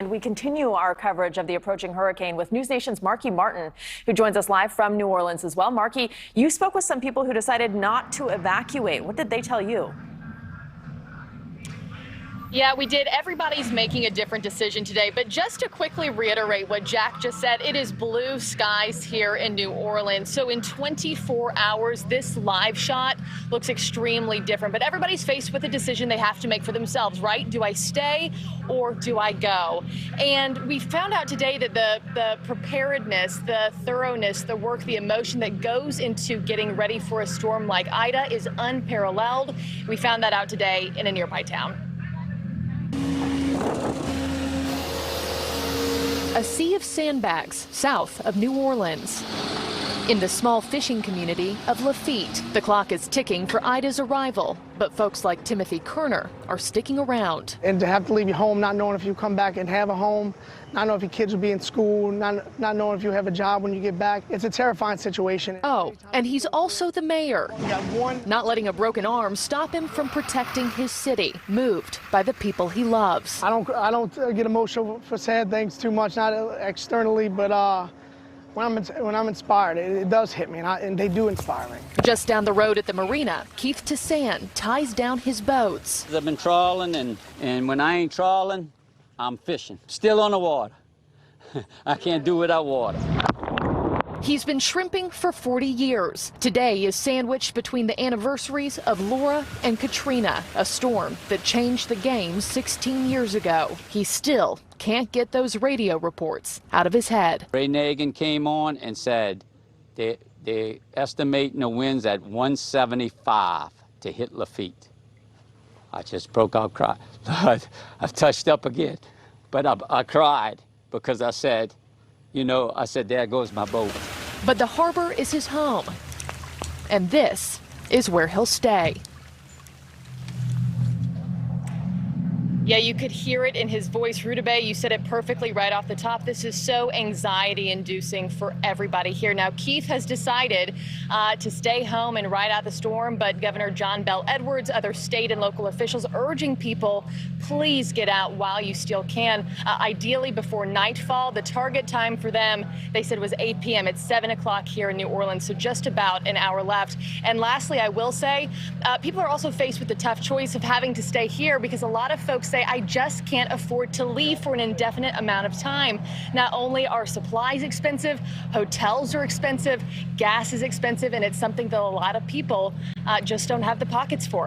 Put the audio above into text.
And we continue our coverage of the approaching hurricane with News Nation's Marky Martin, who joins us live from New Orleans as well. Marky, you spoke with some people who decided not to evacuate. What did they tell you? Yeah, we did. Everybody's making a different decision today. But just to quickly reiterate what Jack just said, it is blue skies here in New Orleans. So in 24 hours, this live shot looks extremely different. But everybody's faced with a decision they have to make for themselves, right? Do I stay or do I go? And we found out today that the preparedness, the thoroughness, the work, the emotion that goes into getting ready for a storm like Ida is unparalleled. We found that out today in a nearby town. A sea of sandbags south of New Orleans. In the small fishing community of Lafitte, the clock is ticking for Ida's arrival, but folks like Timothy Kerner are sticking around. And to have to leave your home not knowing if you come back and have a home, not knowing if your kids will be in school, not knowing if you have a job when you get back, it's a terrifying situation. Oh, and he's also the mayor. Not letting a broken arm stop him from protecting his city, moved by the people he loves. I don't get emotional for sad things too much, not externally, but when I'm inspired, it does hit me, and they do inspire me. Just down the road at the marina, Keith Tassan ties down his boats. I've been trawling, and when I ain't trawling, I'm fishing. Still on the water. I can't do without water. He's been shrimping for 40 years. Today is sandwiched between the anniversaries of Laura and Katrina, a storm that changed the game 16 years ago. He still can't get those radio reports out of his head. Ray Nagin came on and said they're estimating the winds at 175 to hit Lafitte. I just broke out crying. I've touched up again, but I cried because I said, there goes my boat. But the harbor is his home, and this is where he'll stay. Yeah, you could hear it in his voice. Rudabeh, you said it perfectly right off the top. This is so anxiety-inducing for everybody here. Now, Keith has decided to stay home and ride out the storm, but Governor John Bel Edwards, other state and local officials urging people, please get out while you still can. Ideally before nightfall. The target time for them, they said, was 8 p.m. It's 7 o'clock here in New Orleans, so just about an hour left. And lastly, I will say, people are also faced with the tough choice of having to stay here because a lot of folks say, I just can't afford to leave for an indefinite amount of time. Not only are supplies expensive, hotels are expensive, gas is expensive, and it's something that a lot of people just don't have the pockets for.